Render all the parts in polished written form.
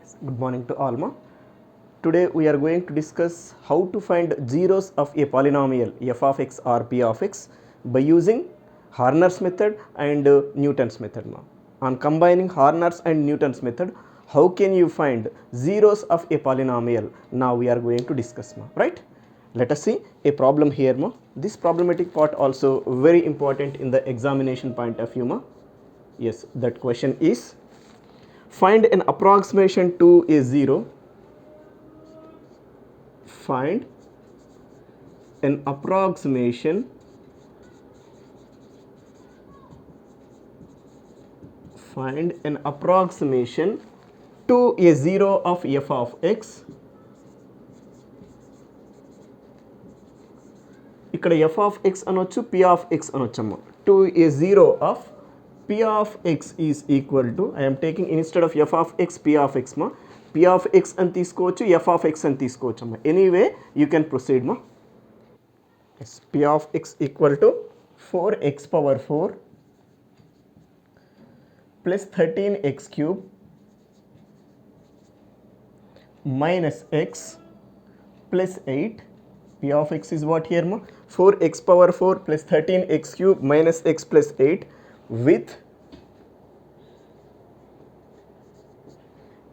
Good morning to all. Today we are going to discuss how to find zeros of a polynomial f of x or p of x by using Horner's method and Newton's method. On combining Horner's and Newton's method, how can you find zeros of a polynomial? Now we are going to discuss, right? Let us see a problem here. This problematic part also very important in the examination point of view. Yes, that question is, find an approximation to a zero. Find an approximation to a zero of f of x. ఇక్కడ f of x అనొచ్చు, p of x అనొచ్చమ్మ. To a zero of p of x is equal to, I am taking instead of f of x, p of x ma. p of x అని తీసుకోవచ్చు, f of x అని తీసుకోవచ్చు అమ్మ. Anyway, you can proceed ma. Yes, p of x equal to 4x power 4 plus 13x cube minus x plus 8. P of x is what here ma? 4x power 4 plus 13x cube minus x plus 8 with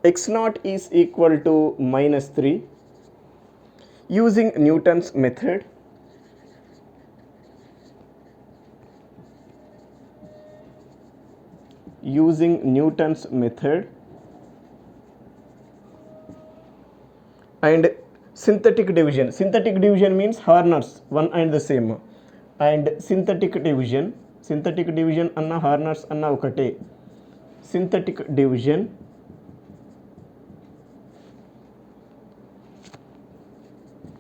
x naught is equal to minus 3 using Newton's method. And synthetic division. Synthetic division means Horner's, one and the same. And synthetic division anna Horner's anna okate. Synthetic division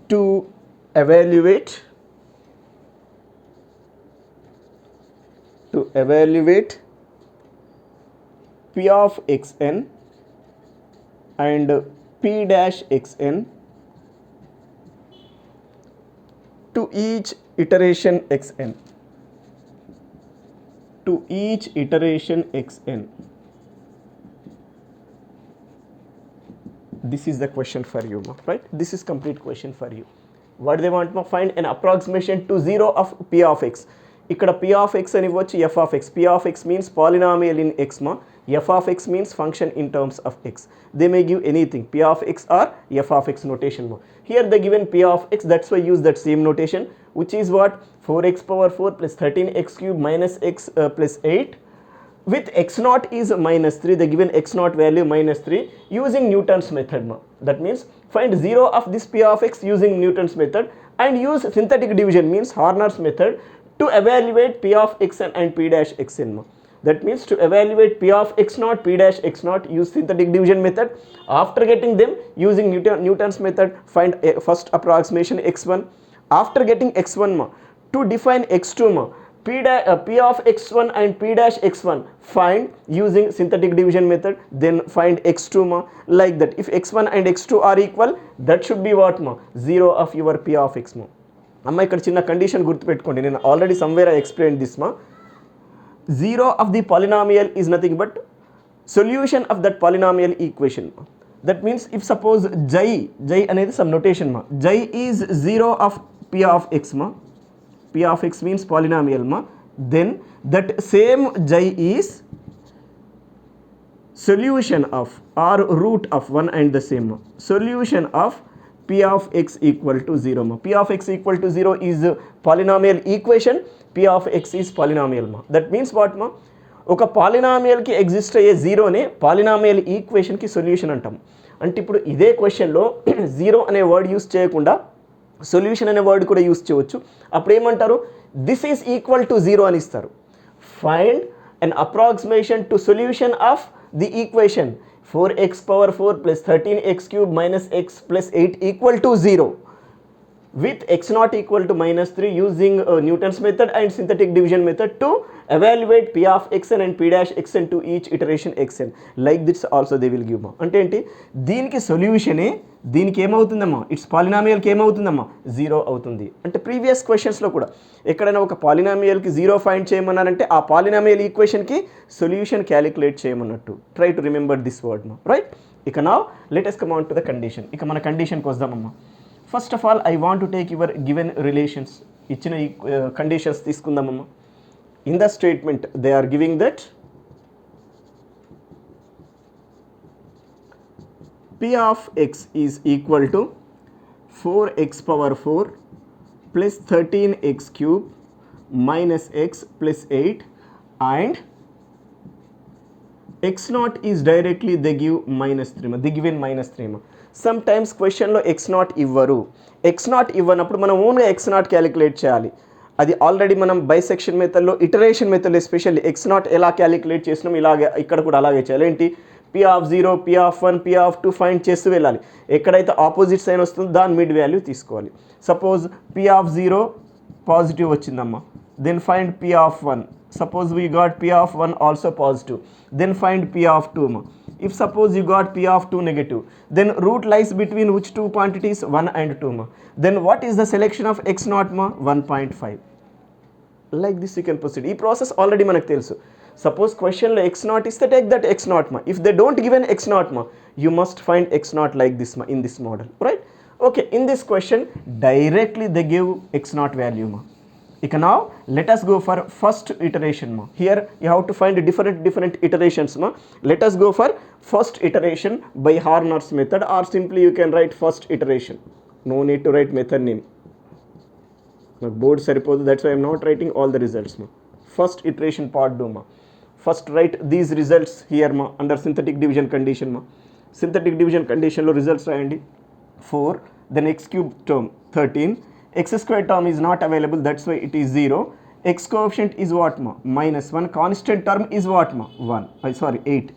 to evaluate p of xn and p dash xn to each iteration xn. This is the question for you, right? This is complete question for you. What they want, find an approximation to zero of p of x. ఇక్కడ p of x అని ఇవ్వచ్చు, f of x. p of x means polynomial in x ma. f of x means function in terms of x. They may give anything, p of x or f of x notation ma. Here they given p of x, that's why use that same notation, which is what? 4x power 4 plus 13x cube minus x plus 8 with x naught is minus 3. They given x naught value minus 3 using Newton's method ma. That means find zero of this p of x using Newton's method and use synthetic division means Horner's method to evaluate p of xn and p dash xn ma. That means to evaluate p of x naught, p dash x naught, use synthetic division method. After getting them, using Newton's method, find first approximation x1. After getting x1 ma, to define x2 ma, p of x1 and p dash x1 find using synthetic division method. Then find x2 ma, like that. If x1 and x2 are equal, that should be what ma? Zero of your p of x ma. అమ్మ ఇక్కడ చిన్న condition గుర్తుపెట్టుకోండి, నేను already somewhere I explain this మా. Zero of the polynomial is nothing but solution of that polynomial equation. That means if suppose jai అనేది some notation ma, jai is zero of p of x ma, p of x means polynomial ma, then that same jai is solution of or root of one and the same ma. Solution of p of x equal to 0 ma. P of x equal to 0 is polynomial equation. P of x is polynomial ma. That means what ma? ఒక పాలినామియల్కి exist అయ్యే జీరోనే polynomial ఈక్వేషన్కి solution అంటాం. అంటే ఇప్పుడు ఇదే క్వశ్చన్లో zero అనే word use చేయకుండా సొల్యూషన్ అనే వర్డ్ కూడా యూస్ చేయవచ్చు. అప్పుడు ఏమంటారు? This is equal to zero అని ఇస్తారు. Find an approximation to solution of the equation 4x power 4 plus 13x cube minus x plus 8 equal to 0 with x naught equal to minus 3 using Newton's method and synthetic division method to evaluate p of xn and p dash xn to each iteration xn. Like this also they will give ma. అంటే ఏంటి? దీనికి సొల్యూషనే దీనికి ఏమవుతుందమ్మా? It's పాలినామియల్కి ఏమవుతుందమ్మా? 0 అవుతుంది. అంటే previous క్వశ్చన్స్లో కూడా ఎక్కడైనా ఒక పాలినామియల్కి 0 find చేయమన్నారంటే ఆ పాలినామియల్ ఈక్వేషన్కి సొల్యూషన్ క్యాలిక్యులేట్ చేయమన్నట్టు. Try to remember this word మా, రైట్? ఇక now let us come on to the condition. ఇక మన కండిషన్కి వద్దామమ్మా. First of all I want to take your given relations. ఇచ్చిన కండిషన్స్ తీసుకుందామమ్మా. In the statement they are giving that p of x is equal to 4x power 4 plus 13x cube minus x plus 8 and x naught is directly they give minus 3. They given minus 3. Sometimes question లో x naught ఇవ్వరు. x naught ఇవ్వనప్పుడు మనం ఓన్గా x naught calculate చేయాలి. అది already మనం bisection మెథడ్లో iteration మెథడ్లో especially x naught ఎలా క్యాలిక్యులేట్ చేసినాం ఇలాగే ఇక్కడ కూడా అలాగే చేయాలి. ఏంటి p0 p1 p2 ఫైండ్ చేస్తూ వెళ్ళాలి. ఎక్కడైతే ఆపోజిట్ సైన్ వస్తుందో దాని మిడ్ వాల్యూ తీసుకోవాలి. సపోజ్ p0 పాజిటివ్ వచ్చిందమ్మా, then find p1. Suppose we got p1 also positive, then find p2 ma. If suppose you got p2 negative, then root lies between which two quantities, 1 and 2 ma. Then what is the selection of x naught ma? 1.5. Like this you can proceed. This process already manaku telusu. Suppose question lo x naught is take that x naught ma. If they don't given x naught ma, you must find x naught like this ma in this model, right? Okay, in this question directly they give x naught value ma. Ika now let us go for first iteration ma. Here you have to find different iterations ma. Let us go for first iteration by Horner's method, or simply you can write first iteration. No need to write method name. My board saripodu, that's why I am not writing all the results ma. First iteration part do ma. First write these results here ma under synthetic division condition ma. Synthetic division condition lo results rayandi. 4, then x cube term 13, x square term is not available, that's why it is 0. X coefficient is what ma? Minus 1. Constant term is what ma? 1. 8.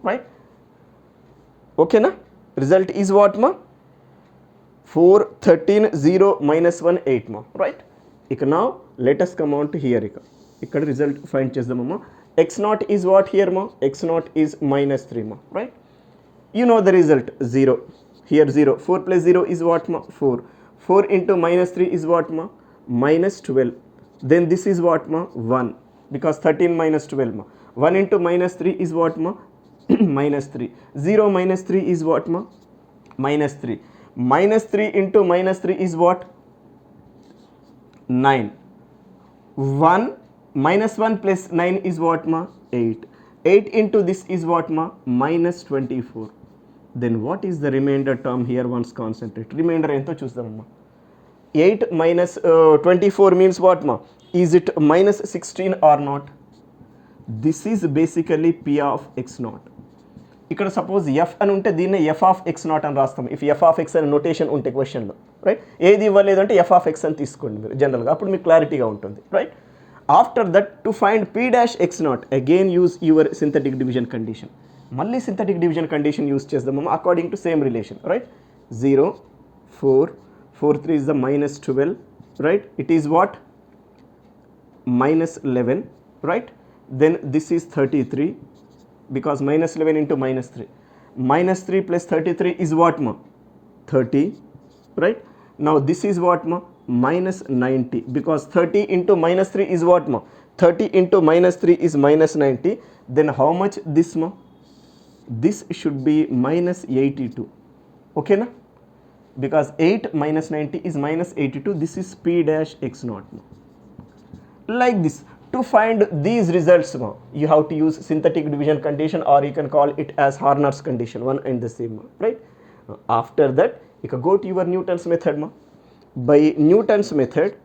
Right? Okay na? Result is what ma? 4, 13, 0, minus 1, 8 ma. Right? Ika now let us come on to here. Ikkada result find chezdamma. X naught is what here ma? X naught is minus 3 ma. Right? You know the result 0. Here 0. 4 plus 0 is what ma? 4. 4 into minus 3 is what ma? Minus 12. Then this is what ma? 1. Because 13 minus 12 ma. 1 into minus 3 is what ma? Minus 3. 0 minus 3 is what ma? Minus 3. Minus 3 into minus 3 is what? 9. 1 minus 1 plus 9 is what ma? 8. 8 into this is what ma? Minus 24. Then what is the remainder term here? Once concentrate. Remainder ento chuzdamma. 8 minus 24 means what ma? Is it minus 16 or not? This is basically p of x naught. ఇక్కడ suppose F అని ఉంటే దీన్ని F of X not అని రాస్తాం. If F of X అనే notation ఉంటే క్వశ్చన్లో, right? ఏది ఇవ్వలేదు అంటే ఎఫ్ ఆఫ్ ఎక్స్ అని తీసుకోండి మీరు జనరల్గా, అప్పుడు మీకు క్లారిటీగా ఉంటుంది, right? After that to find P dash X not again use your synthetic division condition. మళ్ళీ సింథటిక్ డివిజన్ కండిషన్ యూజ్ చేద్దాము according to same relation, right? 0, 4, 4, 3 is the minus 12, right? It is what? Minus 11, right? Then this is 33, because minus 11 into minus 3. Minus 3 plus 33 is what ma? 30, right? Now this is what ma? Minus 90, because 30 into minus 3 is what ma? 30 into minus 3 is minus 90. Then how much this ma? This should be minus 82. Okay na? Because 8 minus 90 is minus 82. This is p dash x naught. Like this. To find these results, you have to use synthetic division condition, or you can call it as Horner's condition, one and the same, right? After that, you can go to your Newton's method. By Newton's method,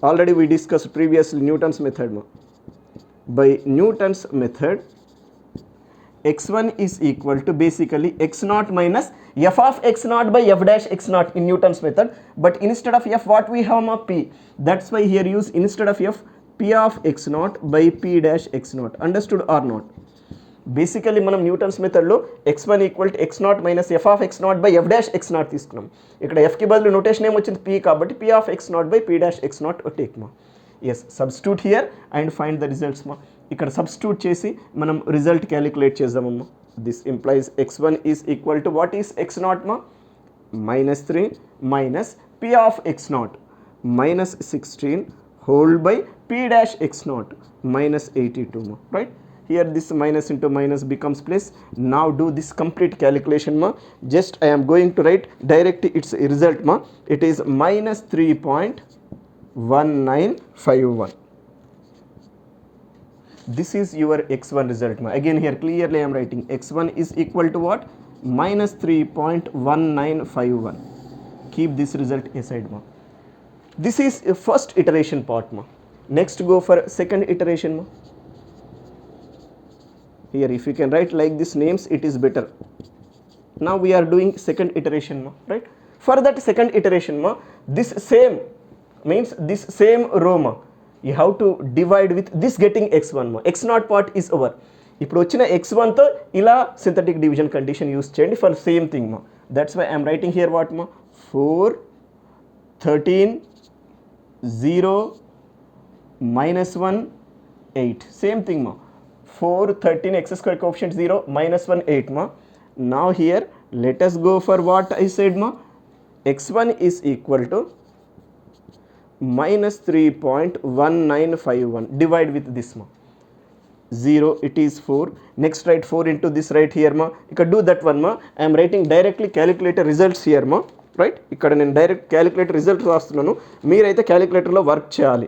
already we discussed previously Newton's method. By Newton's method, x1 is equal to basically x naught minus f of x naught by f dash x naught in Newton's method. But instead of f, what we have ma? P. That's why here use instead of f, p of x naught by p dash x naught. Understood or not? Basically మనం Newton's మెథడ్లో x1 equal to x naught minus f of x naught by f dash x naught తీసుకున్నాం. ఇక్కడ f కి బదులు notation ఏమొచ్చింది? p, కాబట్టి p of x naught by p dash x naught take మా. Yes, substitute here and find the results మా. ఇక్కడ substitute చేసి మనం రిజల్ట్ క్యాలిక్యులేట్ చేద్దామమ్మా. This implies x1 is equal to what is x naught మా? Minus 3 minus p of x naught minus 16 whole by p dash x naught minus 82 more, right? here this minus into minus becomes plus. Now do this complete calculation ma. Just I am going to write directly its result ma. It is minus 3.1951. This is your x1 result ma. Again here clearly I am writing x1 is equal to what? Minus 3.1951. Keep this result aside ma. This is a first iteration part ma. Next go for second iteration ma. Here if you can write like this names, it is better. Now we are doing second iteration ma, right? For that second iteration ma, this same means this same row ma, you have to divide with this getting x1 ma. x0 part is over. ఇప్పుడు వచ్చిన x1 తో ఇలా synthetic division condition use చేయండి for same thing మా. That's why I'm writing here what మా, 4 13 0 minus 1 8. Same thing ma, 4 13 x square coefficient 0 minus 1 8 ma. Now here let us go for what I said ma, x1 is equal to minus 3.1951. Divide with this ma, 0 it is 4. Next write 4 into this right here ma. You can do that one ma. I am writing directly calculator results here ma, right? ఇక్కడ నేను direct calculator result రాస్తున్నాను, మీరైతే క్యాలిక్యులేటర్లో work చేయాలి.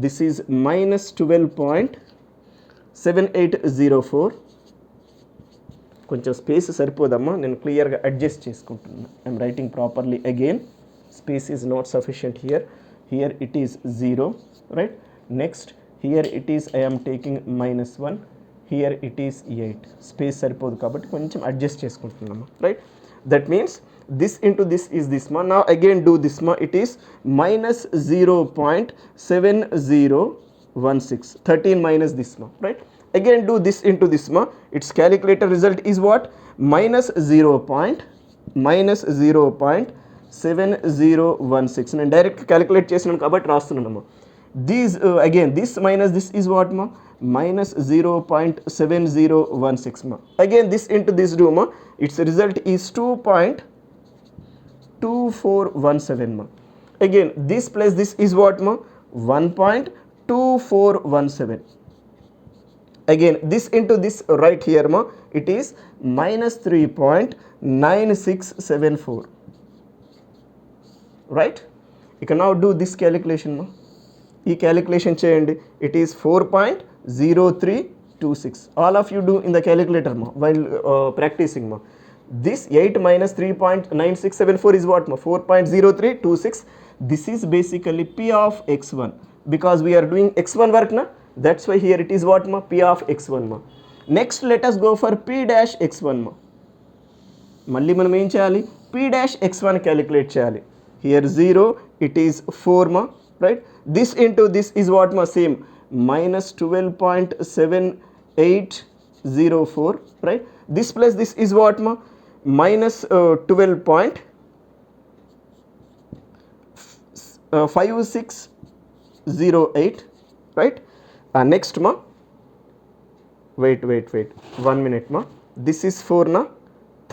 This is minus 12.7804. కొంచెం space సరిపోదమ్మా, నేను క్లియర్గా adjust చేసుకుంటున్నాను. I'm writing properly again. Space is not sufficient here. Here it is 0, right? Next here it is I am taking minus 1, here it is 8. Space సరిపోదు కాబట్టి కొంచెం adjust చేసుకుంటున్నాము, right? That means this into this is this ma. Now again do this ma, it is minus 0.7016. 13 minus this ma, right? Again do this into this ma. Its calculator result is what? Minus 0.7016. నేను direct calculate చేసినాను కాబట్టి రాస్తున్నాను. These again this minus this is what ma, minus 0.7016 ma. Again this into this do ma, its result is 2.2417 ma. Again this plus this is what ma, 1.2417. Again this into this right here ma, it is minus 3.9674, right? You can now do this calculation ma. ఈ calculation చేయండి, it is 4.0326. All of you do in the calculator మా while practising మా. This 8 minus 3.9674 is what ma, 4.0326. This is basically P of x1 because we are doing x1 work na. That's why here it is what ma, P of x1 ma. Next let us go for P dash x1 ma. మళ్ళీ మనం ఏం చేయాలి, P dash x1 calculate చేయాలి. Here 0 it is 4 ma, right? This into this is what ma, same minus 12.7804, right? This plus this is what ma, minus 12.5608, right? Next ma, wait 1 minute ma. This is 4 na,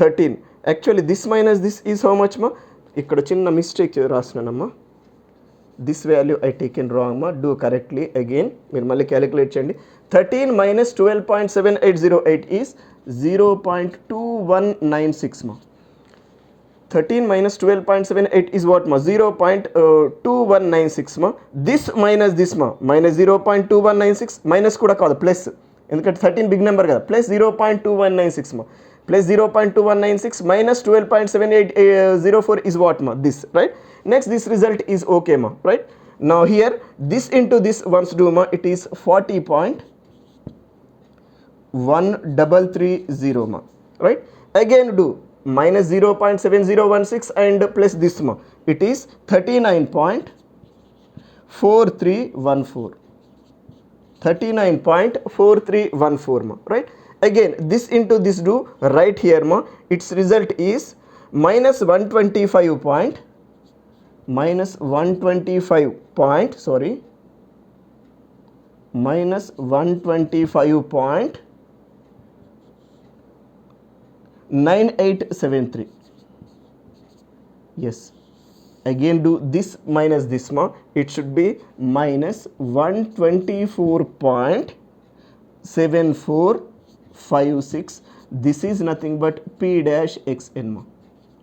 13. Actually this minus this is how much ma, ఇక్కడ చిన్న mistake రాస్తున్నానమ్మా. This value I taken wrong ma, do correctly again. మీరు మళ్ళీ calculate చేయండి. 13 minus 12.7808 is 0.2196 ma. 13 minus 12.78 is what ma, 0.2196 ma. This minus this ma, minus 0.2196 minus కూడా కాదు plus, ఎందుకంటే 13 big number కదా, plus 0.2196 ma. Plus 0.2196 minus 12.7804 is what ma, this, right? Next this result is okay ma, right? Now here this into this once do ma, it is 40.1330 ma, right? Again do minus 0.7016 and plus this ma, it is 39.4314. 39.4314 ma, right? Again this into this do right here ma, its result is minus 125 point, minus 125 point, sorry, minus 125.9873. Yes, again do this minus this ma, it should be minus 124.9873. 7456. This is nothing but P dash xn ma.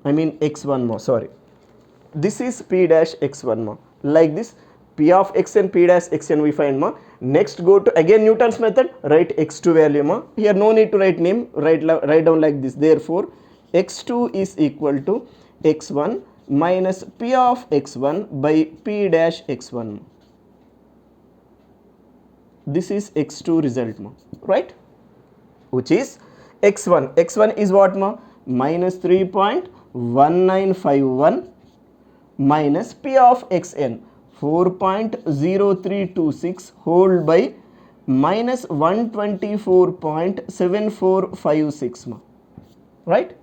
I mean x1 ma, sorry. This is P dash x1 ma. Like this, P of x and P dash xn we find ma. Next go to again Newton's method, write x2 value ma. Here no need to write name, write down like this. Therefore, x2 is equal to x1 minus P of x1 by P dash x1. This is x2 result ma, right? Which is x1. x1 is what ma? Minus 3.1951 minus P of xn 4.0326 whole by minus 124.7456 ma, right?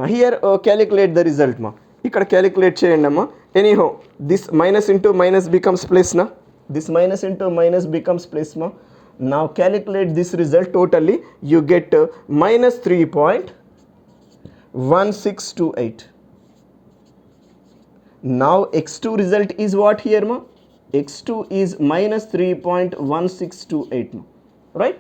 Here calculate the result ma. Ikkada calculate cheyandi amma. Anyhow, this minus into minus becomes plus na. This minus into minus becomes plus ma. Now calculate this result totally. You get minus 3.1628. Now x2 result is what here ma? x2 is minus 3.1628 ma, right?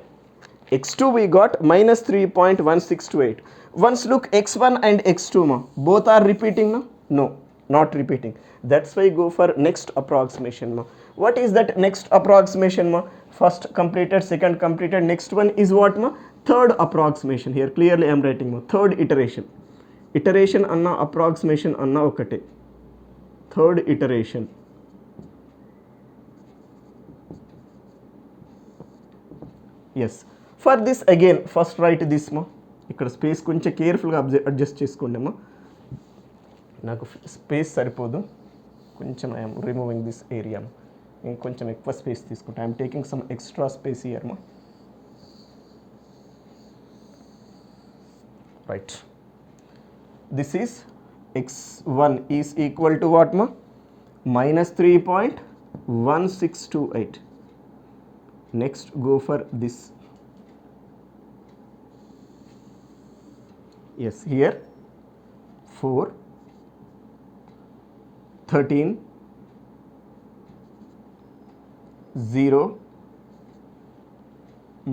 x2 we got minus 3.1628. Once look x1 and x2 ma, both are repeating na? No, not repeating. That's why go for next approximation ma. What is that next approximation ma? First completed, second completed, next one is what ma? Third approximation. Here clearly I am writing ma. Third iteration. Iteration anna approximation anna okate. Third iteration. Yes. For this again, first write this ma. ఇక్కడ space కొంచెం కేర్ఫుల్గా adjust చేసుకోండి అమ్మా. నాకు space సరిపోదు, కొంచెం I'm removing this area. ఇంకొంచెం ఎక్కువ స్పేస్ తీసుకుంటా. I'm taking some extra space here మా. Right. This is x1 is equal to what ma? Minus 3.1628. Next go for this. Yes, here 4, 13, 0,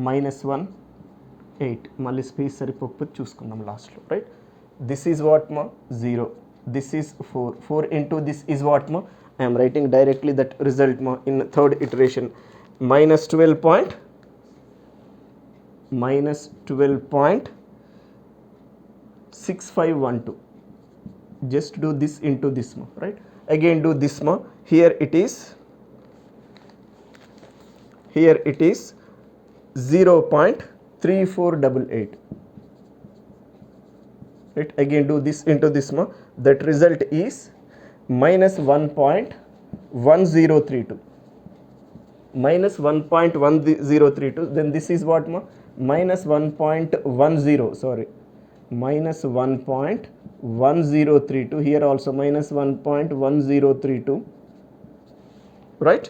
minus 1, 8. మళ్ళీ స్పేస్ సరిపోకపోతే చూసుకుందాం లాస్ట్లో, right? This is what ma? 0. This is 4. 4 into this is what ma? I am writing directly that result ma in third iteration. Minus 12.6512. Just do this into this ma, right? Again do this ma. Here it is 0.3488. Right? Again do this into this ma. That result is minus 1.1032. Minus 1.1032. Then this is what ma? Minus 1.10. Sorry. Minus 1.1032. Here also minus 1.1032. Right?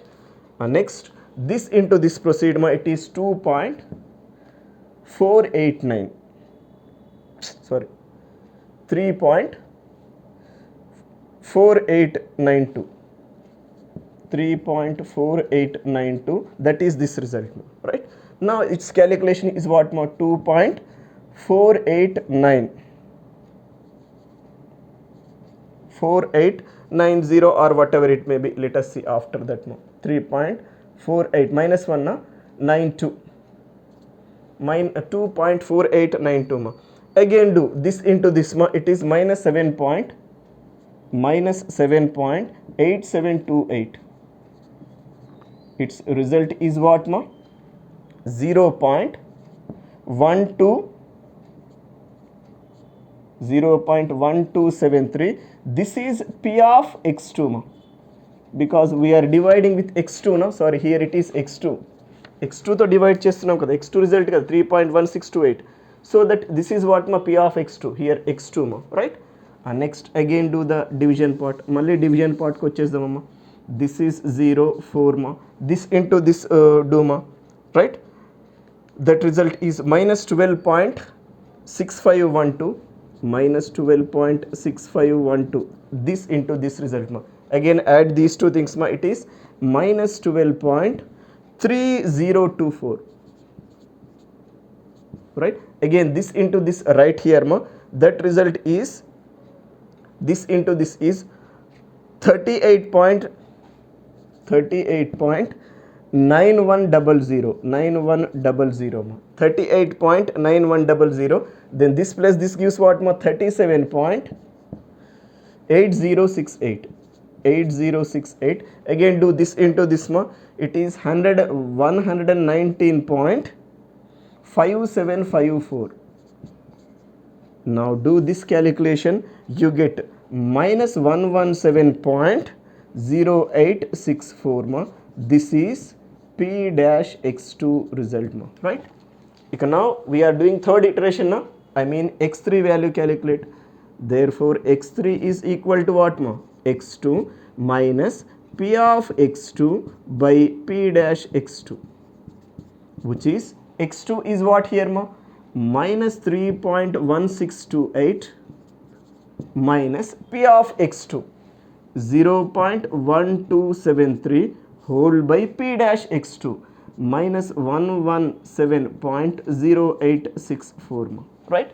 Next, this into this proceed ma. It is 2.489. Sorry. 3.4892. 3.4892. That is this result, right? Now its calculation is what more? 2.4890 or whatever it may be. Let us see after that more. 3.48 minus 1 na 92. 2.4892 ma. Again do this into this ma. It is minus 7.8728. Its result is what ma? 0.1273. This is P of x2 ma. Because we are dividing with x2 now. Sorry, here it is x2. x2 to divide చేస్తున్నాం కదా. x2 result కదా 3.1628. So that this is what ma? P of x2. Here x2 ma, right? Next again do the division part. Malli division part ko vachesdam amma. This is 0, 4 ma. This into this do ma, right? That result is minus 12.6512. Minus 12.6512. This into this result ma. Again add these two things ma. It is minus 12.3024. right? Again this into this right here ma, that result is this into this is 38.9100 ma, 38.9100, then this plus this gives what ma, 37.8068, 8068. Again do this into this ma, it is 119.5754. Now do this calculation, you get minus 117.0864 ma. This is P dash X2 result ma, right? Now we are doing third iteration na, I mean X3 value calculate. Therefore X3 is equal to what ma? X2 minus P of X2 by P dash X2, which is X2 is what here ma? Minus 3.1628 minus P of X2 0.1273 whole by P dash X2 minus 117.0864 ma, right?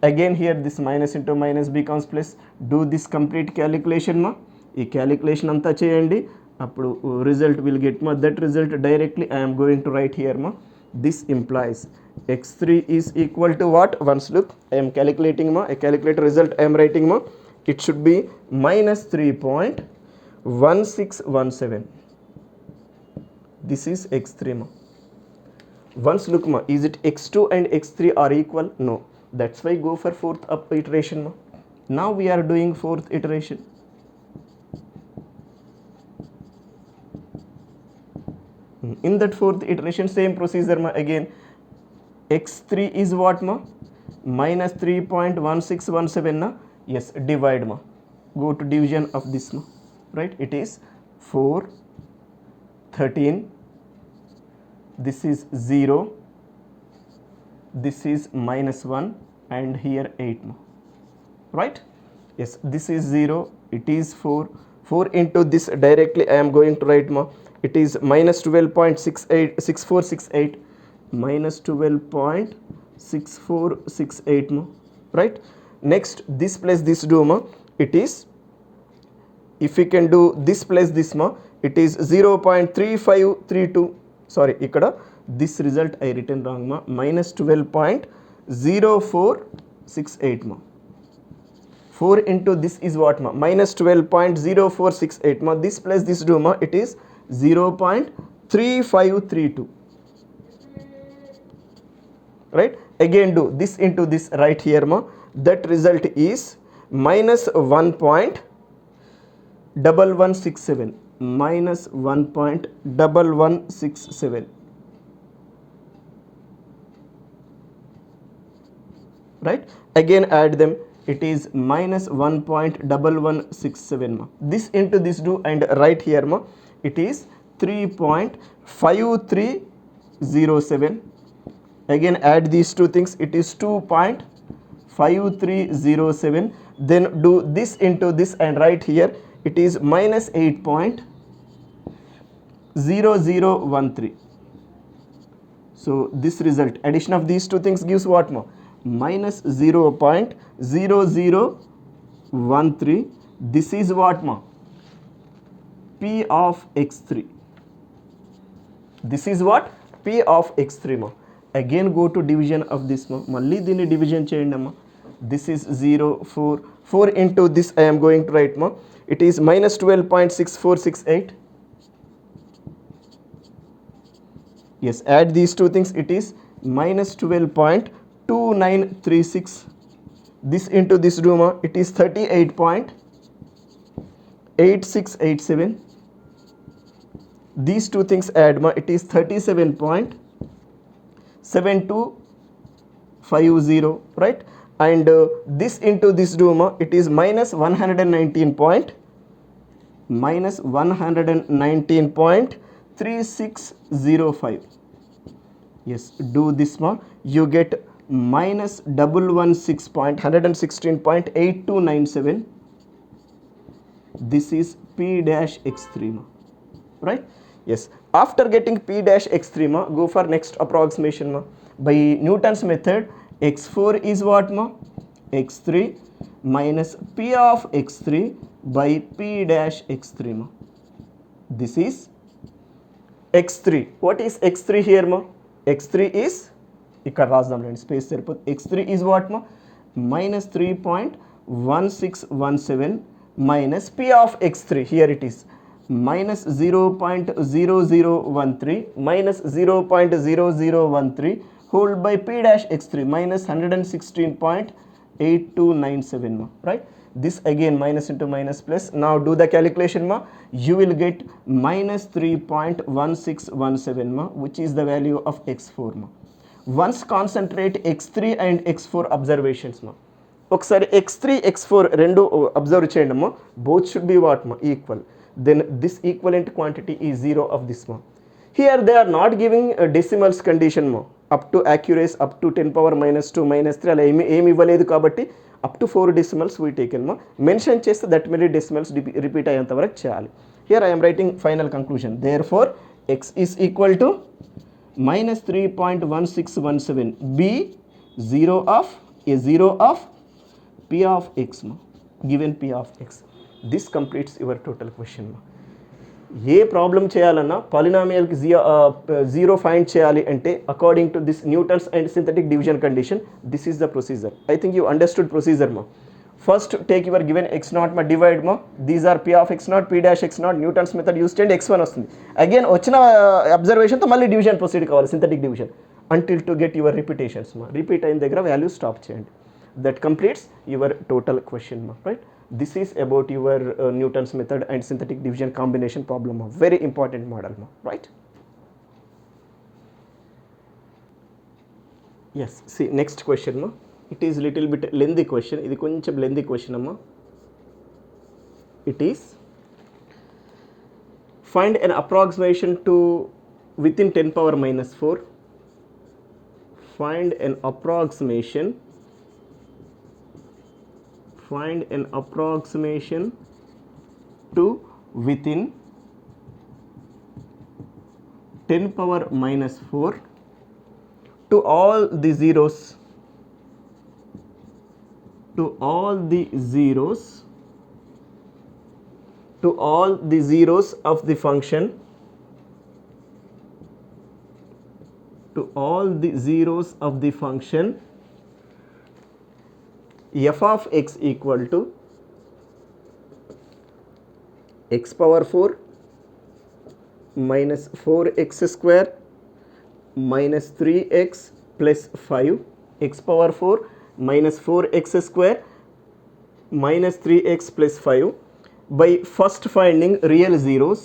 Again here this minus into minus becomes plus. Do this complete calculation ma, ee calculation anta cheyandi, appudu result will get ma. That result directly I am going to write here ma. This implies X3 is equal to what? Once look, I am calculating ma, a calculator result I am writing ma, it should be minus 3.1617. This is X3 ma. Once look ma, is it X2 and X3 are equal? No. That's why go for fourth up iteration ma. Now we are doing fourth iteration. In that fourth iteration, same procedure ma, again X3 is what ma? Minus 3.1617 na. Yes, divide ma. Go to division of this ma, right? It is 4, 13, this is 0, this is minus 1 and here 8 ma, right? Yes, this is 0, it is 4, 4 into this directly I am going to write ma, it is minus 12.6468 minus 12.6468 ma, right? Next this plus this do ma, it is, if we can do this plus this ma, it is 0.3532, sorry ikkada this result I written wrong ma, minus 12.0468 ma. 4 into this is what ma, minus 12.0468 ma, this plus this do ma, it is 0.3532, right? Again do this into this right here ma, that result is minus 1.1167, minus 1.1167, right? Again add them, it is minus 1.1167 ma. This into this do and right here ma, it is 3.5307. Again add these two things, it is 2.5307. Then do this into this and right here, it is minus 8.0013. So this result, addition of these two things gives what ma? Minus 0.0013. This is what ma? P of X3. This is what? P of X3 ma. Again go to division of this ma. Malli dini division cheyandi ma. This is 0, 4. 4 into this I am going to write ma. It is minus 12.6468. Yes, add these two things, it is minus 12.2936. This into this do ma, it is 38.8687. These two things add ma, it is 37.7250, right? And this into this do ma, it is minus 119.3605. Yes, do this ma, you get minus 116.116.8297. This is P dash X3 ma, right? Yes, after getting P dash X3 ma, go for next approximation ma. By Newton's method, x4 is what ma? x3 minus p of x3 by p dash x3 ma. This is x3. What is x3 here ma? x3 is ఇక్కడ రాద్దాం లేండి, space సరిపోతుంది. x3 is what ma? minus 3.1617 minus p of x3, here it is minus 0.0013 minus 0.0013 whole by p dash x3 minus 116.8297 ma, right? This again minus into minus plus. Now do the calculation ma. You will get minus 3.1617 ma, which is the value of x4 ma. Once concentrate x3 and x4 observations ma. ఒకసారి x3 x4 రెండు observe చేయండి అమ్మా. Both should be what మా? Equal. Then this equivalent quantity ఈ 0 of this మా. Here they are not giving decimals condition మా. Up to accuracy up to 10 power -2 -3 అలా ఏమి ఇవ్వలేదు కాబట్టి up to 4 decimals we taken మా. మెన్షన్ చేస్తే దట్ మెనీ డెసిమల్స్ రిపీట్ అయ్యేంత వరకు చేయాలి. Here I'm writing final conclusion. Therefore x is equal to minus 3.1617 b 0 of p of x ma, given p of x. This completes your total question ma. ఏ problem చేయాలన్నా పాలినామియల్కి zero find చేయాలి అంటే according to this Newton's and synthetic division condition, this is the procedure. I think you understood procedure మా. First take your given x0 మా, divide మా, these are p of x0 p dash x0, Newton's method use చేయండి, x1 వస్తుంది. Again వచ్చిన అబ్జర్వేషన్తో మళ్ళీ division proceed కావాలి, synthetic division, until to get your repetitions మా. రిపీట్ అయిన దగ్గర వాల్యూ స్టాప్ చేయండి. That completes your total question ma, right? This is about your Newton's method and synthetic division combination problem ma. Very important model ma, right? Yes, see next question ma. It is little bit lengthy question. Idi koncham lengthy question amma. It is find an approximation to within 10 power -4. Find an approximation to within 10 power -4 to all the zeros of the function f of x equal to x power 4 minus 4x square minus 3x plus 5, x power 4 minus 4x square minus 3x plus 5 by first finding real zeros,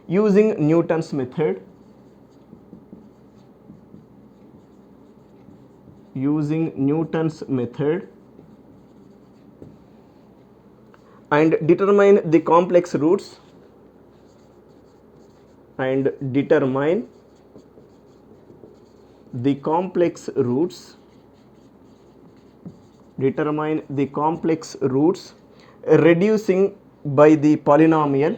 using Newton's method, and determine the complex roots reducing by the polynomial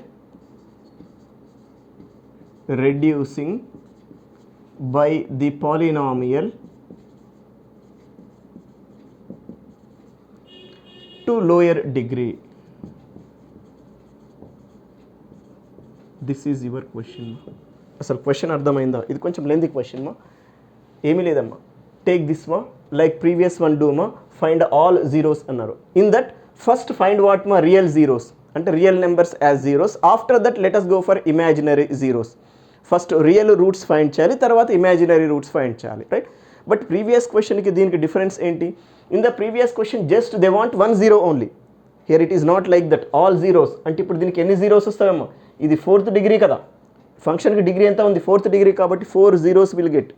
to lower degree. This is your question. అసలు question అర్థమైందా? ఇది కొంచెం lengthy question మా. ఏమీ లేదమ్మా, take this మా, like previous one do మా, find all zeros అన్నారు. In that first find what మా? రియల్ జీరోస్, అంటే real numbers as zeros. After that let us go for imaginary zeros. First real roots find చేయాలి, తర్వాత imaginary roots find చేయాలి, right? But previous క్వశ్చన్కి దీనికి difference ఏంటి? In the previous question just they want 1 0 only. Here it is not like that, all zeros. అంటే ఇప్పుడు దీనికి ఎన్ని జీరోస్ వస్తాయమ్మా? ఇది 4th డిగ్రీ కదా, ఫంక్షన్కి డిగ్రీ ఎంత ఉంది? 4th డిగ్రీ, కాబట్టి 4 zeros will get.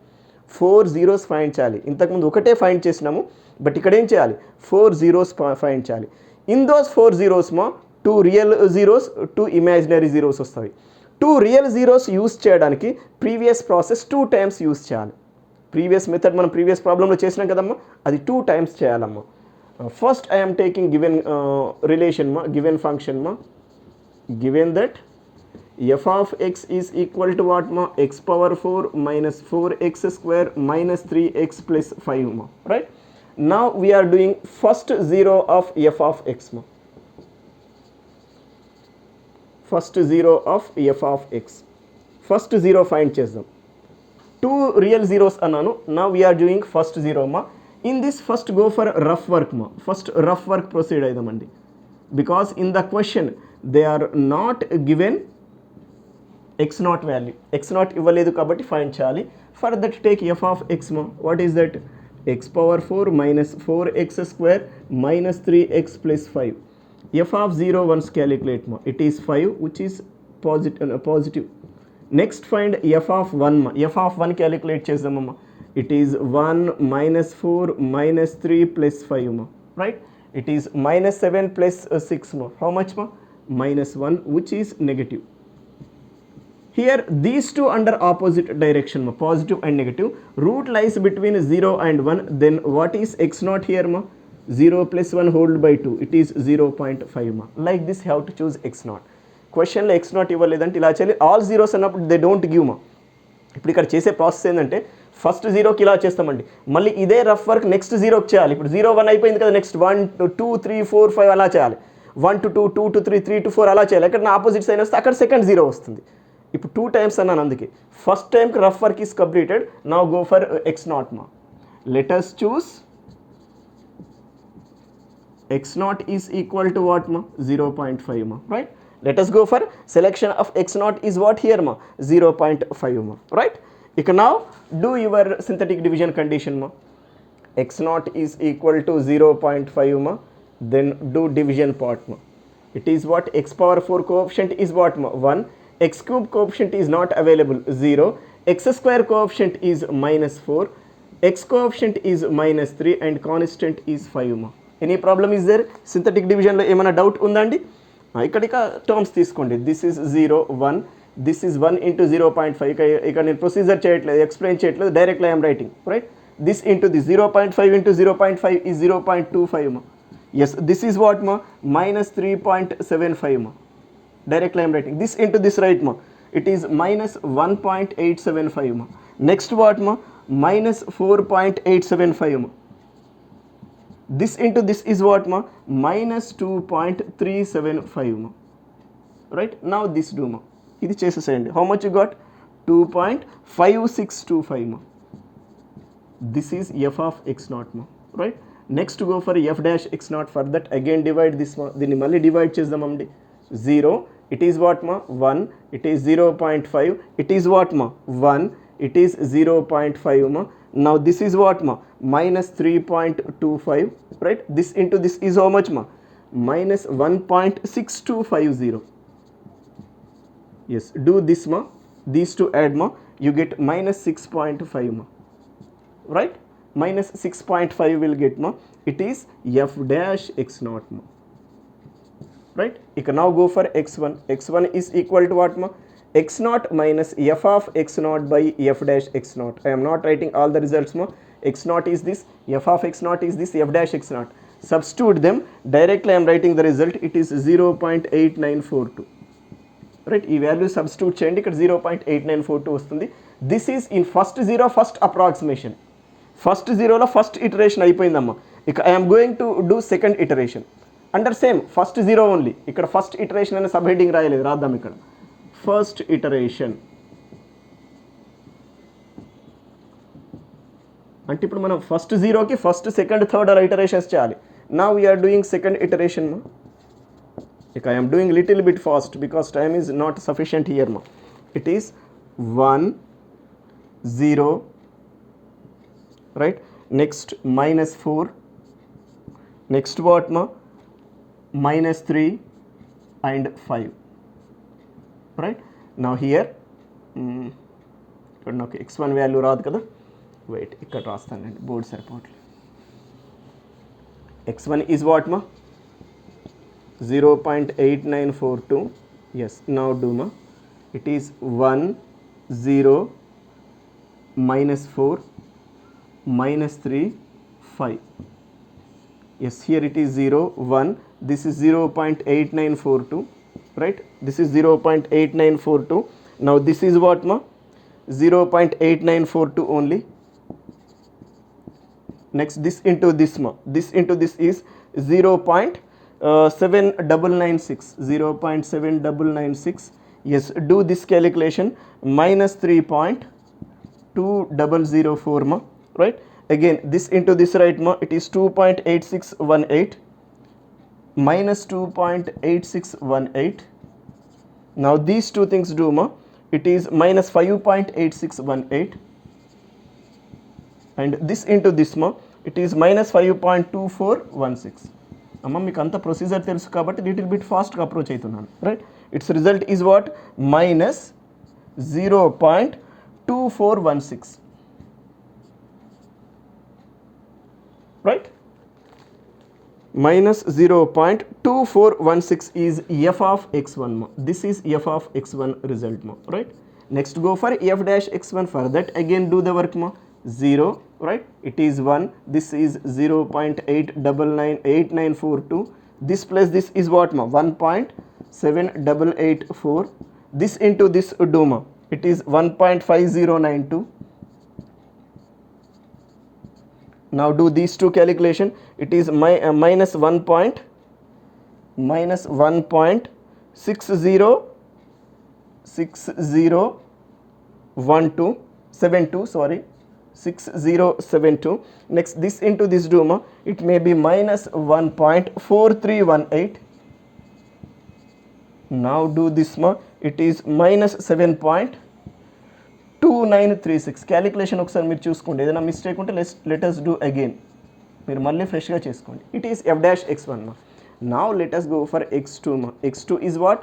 4 zeros find చేయాలి. ఇంతకుముందు ఒకటే ఫైండ్ చేసినాము, బట్ ఇక్కడ ఏం చేయాలి? 4 zeros ఫైండ్ చేయాలి. ఇన్ దోస్ 4 zeros మా 2 రియల్ జీరోస్, 2 ఇమాజినరీ జీరోస్ వస్తాయి. 2 రియల్ జీరోస్ యూస్ చేయడానికి ప్రీవియస్ ప్రాసెస్ 2 times యూస్ చేయాలి. ప్రీవియస్ మెథడ్ మనం ప్రీవియస్ ప్రాబ్లంలో చేసినాం కదమ్మా, అది 2 times చేయాలమ్మా. First I am taking given relation ma, given function ma, given that f of x is equal to what ma, x power 4 minus 4x square minus 3x plus 5 ma, right? Now we are doing first 0 of f of x ma, first 0 of f of x, first 0 find చేద్దాం. Two real zeros అన్నాను. Now we are doing first 0 ma. In this first go for rough work ma, first rough work proceed అయిదామండి, because in the question they are not given x naught value, x naught ఇవ్వలేదు కాబట్టి find చేయాలి. For that take f of x ma, what is that, x power 4 minus 4x square minus 3x plus 5. f of 0 once calculate ma, it is 5 which is positive. Next find f of 1 ma, f of 1 calculate చేద్దామమ్మా, it is 1 minus 4 minus 3 plus 5 ma, right? It is minus 7 plus 6 ma, how much ma, minus 1 which is negative. Here these two under opposite direction ma, positive and negative, root lies between 0 and 1, then what is x naught here ma, 0 plus 1 whole by 2, it is 0.5 ma. Like this you have to choose x naught. క్వశ్చన్లో X not ఇవ్వలేదంటే ఇలా చేయాలి, all zeros అన్నప్పుడు they don't give మా. ఇప్పుడు ఇక్కడ చేసే process ఏంటంటే first జీరోకి ఇలా చేస్తామండి, మళ్ళీ ఇదే రఫ్ వర్క్ నెక్స్ట్ జీరోకి చేయాలి. ఇప్పుడు 0 1 అయిపోయింది కదా, నెక్స్ట్ 1 2 3 4 5 అలా చేయాలి, 1 to 2 2 to 3 3 to 4 అలా చేయాలి. ఎక్కడ ఆపోజిట్ సైన్ వస్తే అక్కడ సెకండ్ 0 వస్తుంది. ఇప్పుడు 2 times అన్నాను, అందుకే ఫస్ట్ టైంకి rough work is completed. Now go for x naught మా. Let us choose x naught is equal to what ma, 0.5 ma, right? Let us go for selection of x naught is what here ma, 0.5 ma, right? You can now do your synthetic division condition ma. X naught is equal to 0.5 ma, then do division part ma. It is what, x power 4 coefficient is what ma, 1, x cube coefficient is not available, 0, x square coefficient is minus 4, x coefficient is minus 3 and constant is 5 ma. Any problem is there? Synthetic division లో ఏమైనా doubt ఉందండి? ఇక్కడ terms తీసుకోండి, this is 0 1, this is 1 into 0.5. ఇక నేను procedure చేయట్లేదు, explain చేయట్లేదు, directly I'm writing, right? This into this 0.5 into 0.5 is 0.25 మా. ఎస్, దిస్ ఈజ్ వాట్ మా, minus 3.75 ma. Directly I am writing this into this, right ma, it is minus 1.875 ma. Next what ma, minus 4.875 ma. This into this is what ma, minus 2.375 ma, right? Now this do ma, ఇది చేసేసేయండి. How much you got? 2.5625 ma. This is f of x naught ma, right? Next go for f dash x naught. For that again divide this ma, దీన్ని మళ్ళీ divide చేద్దామండి. 0, it is what ma, 1, it is 0.5, it is what ma, 1, it is 0.5 ma. Now this is what ma, minus 3.25, right? This into this is how much ma, minus 1.6250. Yes, do this ma, these two add ma, you get minus 6.5 ma, right? Minus 6.5 will get ma, it is f dash x naught ma, right? You can now go for x1. x1 is equal to what ma, x naught minus f of x naught by f dash x naught. I am not writing all the results ma. X naught is this, f of x naught is this, f dash x naught. Substitute them, directly I am writing the result, it is 0.8942, right? ఈ value substitute చేయండి, ఇక్కడ 0.8942 వస్తుంది. This is in first 0 first approximation. First 0లో first iteration అయిపోయిందమ్మా. ఇక I'm going to do second iteration under same first 0 only. ఇక్కడ first iteration అనే sub heading రాయలేదు, రాద్దాం ఇక్కడ. ఫస్ట్ ఇటరేషన్ అంటే ఇప్పుడు మనం ఫస్ట్ 0కి ఫస్ట్ సెకండ్ థర్డ్ అలా ఇటరేషన్స్ చేయాలి. Now we are doing second iteration మా. ఇక I'm doing little bit fast because time is not sufficient here మా. It is 1 0, right? Next minus 4, next what ma, minus 3 and 5, right? Now here ఇక్కడ నాకు x1 value రాదు కదా, wait ఇక్కడ రాస్తానండి, board సరిపోవట్లేదు. x1 is what ma, 0.8942. yes, now do ma, it is 1 0 minus 4 minus 3 5. Yes, here it is 0 1, this is 0.8942, right? This is 0.8942. Now this is what ma? 0.8942 only. Next this into this ma, this into this is 0.7996, 0.7996. Yes, do this calculation, minus 3.2004 ma, right? Again this into this, right ma, it is 2.8618 minus 2.8618. now these two things do ma, it is minus 5.8618, and this into this ma, it is minus 5.2416. అమ్మ మీకు అంత procedure తెలుసు కాబట్టి little bit ఫాస్ట్గా approach అవుతున్నాను, right? It's result is what? Minus 0.2416, right? Minus 0.2416 is f of x1 ma. This is f of x1 result ma, right? Next go for f dash x1. For that again do the work ma. 0, right? It is 1. This is 0.8998942. This plus this is what ma? 1.7884. This into this do ma. It is 1.5092. Now do these two calculation. It is minus 6072, sorry, 6072. Next this into this do ma, it may be minus 1.4318. now do this ma, it is minus 7.2936. calculation ఒకసారి మీరు చూసుకోండి, ఏదైనా mistake ఉంటే let us do again. మీరు మళ్ళీ ఫ్రెష్గా చేసుకోండి. it is f dash x1 ma. now let us go for x2 ma. x2 is what?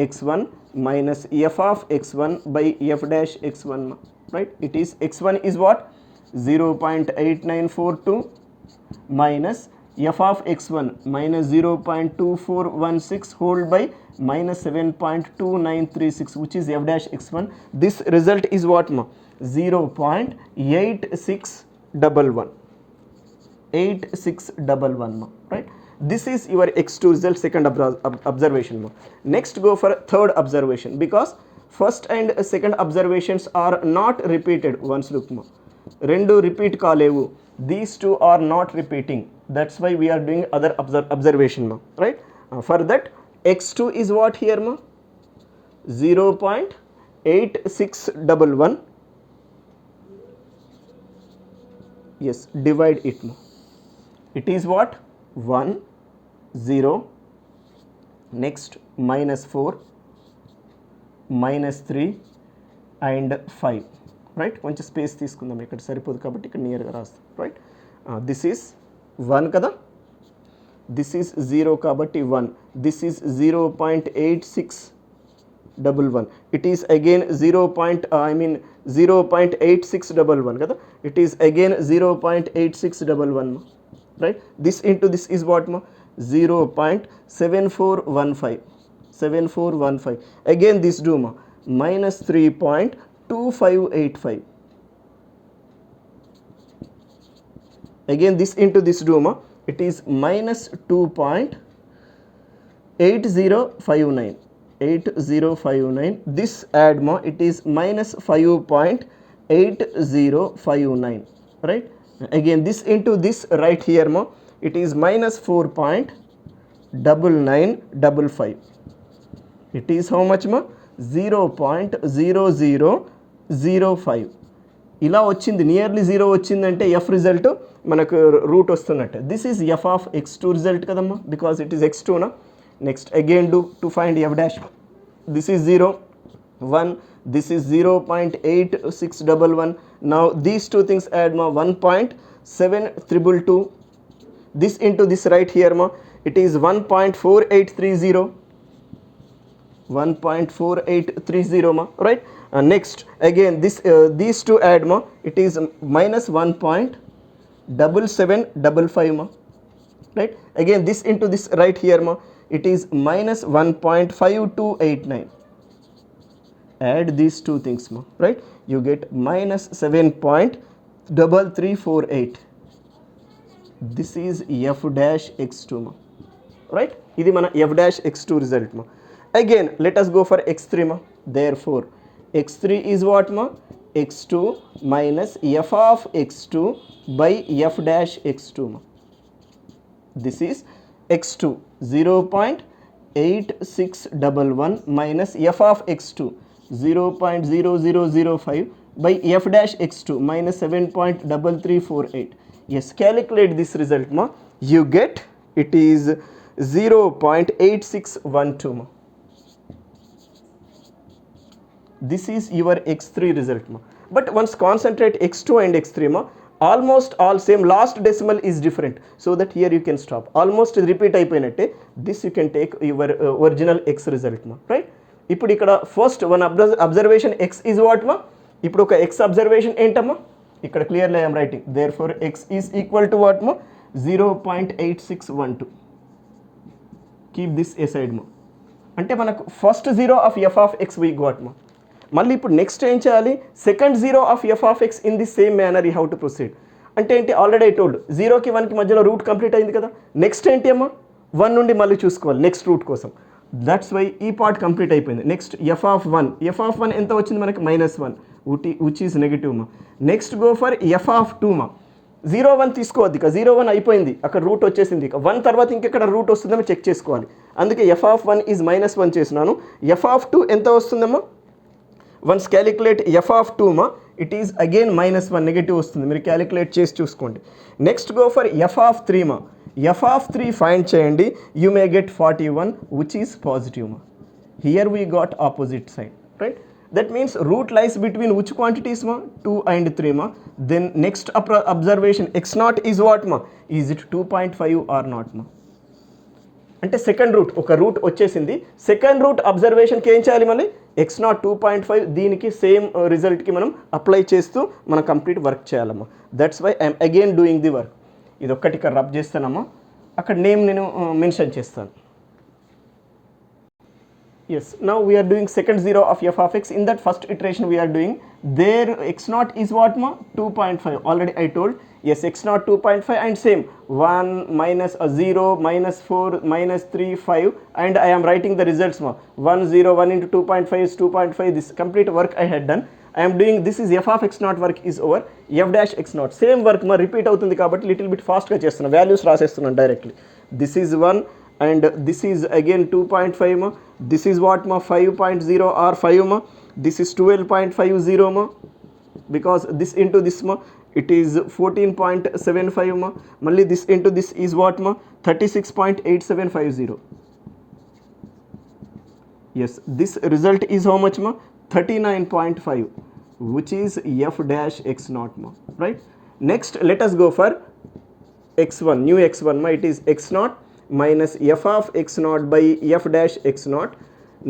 x1 minus f of x1 by f dash x1 ma, right? It is x1 is what? 0.8942 minus f of x1 minus 0.2416 whole by minus 7.2936, which is f dash x1. This result is what ma? 0.8611, 8611 ma, right? This is your x2 result, second observation ma. Next go for third observation, because first and second observations are not repeated. Once look ma, rendu repeat kalevu, these two are not repeating, that's why we are doing other observation ma, right? For that x2 is what here ma? 0.8611. yes, divide it ma. it is what? 1 0, next minus 4, minus 3 and 5, right? కొంచెం space తీసుకుందాం, ఇక్కడ సరిపోదు కాబట్టి ఇక్కడ నియర్గా రాస్తాం, right? This is 1 కదా, this is 0 కాబట్టి 1, this is 0.8611, it is again 0.8611 కదా, it is again 0.8611 right? this into this is what ma? 0.7415, 7415. again this do ma, minus 3.2585. again this into this do ma, it is minus 2.8059, 8059. this add ma, it is minus 5.8059, right? again this into this right here ma, it is minus 4.9955. it is how much ma? 0.0005. ఇలా వచ్చింది, nearly 0 వచ్చిందంటే F result మనకు route వస్తున్నట్టు. This is F of x2 result కదమ్మా, because it is x2 నా. Next again do to find F dash. This is 0 1, this is 0.8611. now these two things add ma 1.7222. this into this right here ma, it is 1.4830, 1.4830 ma, right? next again this these two add ma, it is minus 1.7755 ma, right? again this into this right here ma, it is minus 1.5289. add these two things ma, right? you get minus 7.3348. this is f dash x2 ma, right? Idi mana f dash x2 result ma. Again let us go for x3 ma. Therefore x3 is what ma? x2 minus f of x2 by f dash x2 ma. This is x2 0.8611 minus f of x2 0.0005 by f dash x2 minus 7.3348. Yes, calculate this result ma. You get it is 0.8612 ma. This is your x3 result ma. But once concentrate x2 and x3 ma, almost all same, last decimal is different, so that here you can stop. Almost repeat అయిపోయినట్టే. This you can take your original x result ma, right? ఇప్పుడు ఇక్కడ first one observation x is what ma? ఇప్పుడు ఒక x observation ఏంటమ్మా? ఇక్కడ clearly I'm writing there four x is equal to what మా? 0.8612. Keep this aside మా. అంటే మనకు first zero of f of x we got మా. మళ్ళీ ఇప్పుడు నెక్స్ట్ ఏం చేయాలి? Second zero of f of x in the same manner you have to proceed. అంటే ఏంటి? ఆల్రెడీ ఐ టోల్డ్ 0కి 1కి మధ్యలో రూట్ కంప్లీట్ అయింది కదా. నెక్స్ట్ ఏంటి అమ్మా? 1 నుండి మళ్ళీ చూసుకోవాలి నెక్స్ట్ రూట్ కోసం. దట్స్ వై ఈ పార్ట్ కంప్లీట్ అయిపోయింది. నెక్స్ట్ ఎఫ్ ఆఫ్ 1 ఎంత వచ్చింది మనకి? -1 విచ్ ఈస్ నెగిటివ్ మా. Next go for F of 2 మా. 0-1 తీసుకోవద్దు ఇక, 0-1 అయిపోయింది, అక్కడ రూట్ వచ్చేసింది. ఇక 1 తర్వాత ఇంకెక్కడ రూట్ వస్తుందేమో చెక్ చేసుకోవాలి. అందుకే ఎఫ్ ఆఫ్ 1 ఈజ్ -1 చేసినాను. ఎఫ్ ఆఫ్ 2 ఎంత వస్తుందమ్మా? వన్స్ క్యాలిక్యులేట్ ఎఫ్ ఆఫ్ 2 మా, ఇట్ ఈజ్ అగైన్ -1 నెగిటివ్ వస్తుంది. మీరు క్యాలిక్యులేట్ చేసి చూసుకోండి. Next go for F of 3 మా. ఎఫ్ ఆఫ్ 3 ఫైండ్ చేయండి. You may get 41 which is positive మా. Here we got opposite side, right? That means root lies between which quantities ma? 2 and 3 ma. Then next observation x naught is what ma? Is it 2.5 or not ma? అంటే second route ఒక route వచ్చేసింది. Second route అబ్జర్వేషన్కి ఏం చేయాలి మళ్ళీ? X not 2.5 దీనికి same రిజల్ట్కి మనం apply చేస్తూ మనం కంప్లీట్ వర్క్ చేయాలమ్మా. That's why I'm again doing the work. ఇది ఒక్కటి ఇక్కడ రబ్ చేస్తానమ్మా, అక్కడ నేమ్ నేను మెన్షన్ చేస్తాను. Yes, now we are doing second zero of f of x. In that first iteration we are doing, there x naught is what ma? 2.5. Already I told. Yes, x naught 2.5 and same 1 minus a 0 minus 4 minus 3 5 and I am writing the results ma. 1 0 1 into 2.5 is 2.5. This complete work I had done. I am doing this is f of x naught work is over. F dash x naught same work ma repeat avutundi kabatti little bit fast ga chestunna, values rasestunnanu directly. This is 1 and this is again 2.5 ma. This is what ma? 5.0 or 5 ma. This is 12.50 ma, because this into this ma, it is 14.75 ma. Malli this into this is what ma? 36.8750. Yes, this result is how much ma? 39.5, which is f dash x naught ma, right? Next let us go for x1, new x1 ma. It is x naught minus f of x naught by f dash x naught.